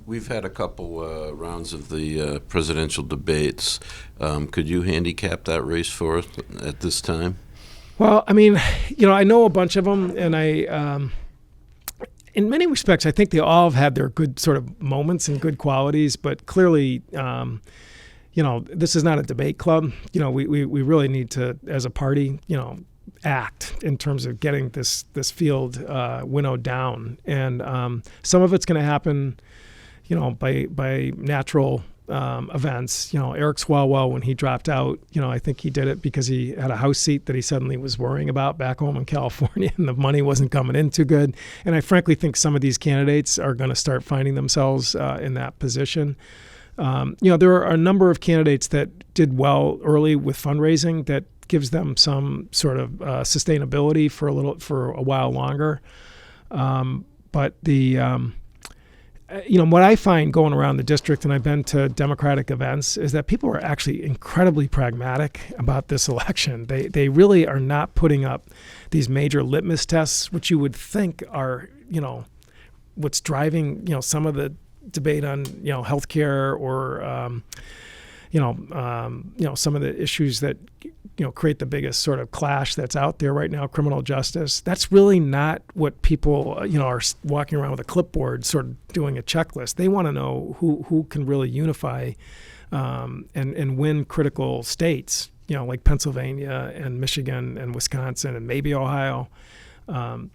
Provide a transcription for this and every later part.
We've had a couple rounds of the presidential debates. Could you handicap that race for us at this time? Well, I mean, I know a bunch of them, and in many respects, I think they all have had their good sort of moments and good qualities, but clearly, this is not a debate club. We really need to, as a party, act in terms of getting this field winnowed down. And some of it's going to happen, by natural events. Eric Swalwell, when he dropped out, I think he did it because he had a House seat that he suddenly was worrying about back home in California, and the money wasn't coming in too good. And I frankly think some of these candidates are going to start finding themselves in that position. There are a number of candidates that did well early with fundraising that gives them some sort of sustainability for a while longer. But what I find going around the district, and I've been to Democratic events, is that people are actually incredibly pragmatic about this election. They really are not putting up these major litmus tests, which you would think are, what's driving, some of the debate on, healthcare or, some of the issues that, create the biggest sort of clash that's out there right now, criminal justice. That's really not what people, are walking around with a clipboard sort of doing a checklist. They want to know who can really unify and win critical states, like Pennsylvania and Michigan and Wisconsin and maybe Ohio. That's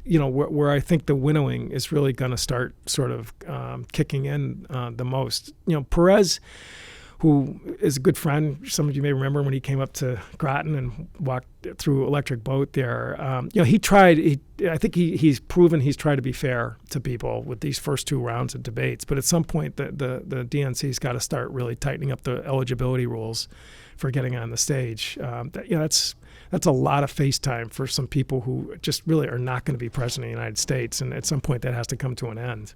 where I think the winnowing is really going to start sort of kicking in the most. Perez, who is a good friend, some of you may remember when he came up to Groton and walked through Electric Boat there. I think he's proven he's tried to be fair to people with these first two rounds of debates. But at some point, the DNC's got to start really tightening up the eligibility rules for getting on the stage. That's a lot of face time for some people who just really are not going to be president of the United States. And at some point, that has to come to an end.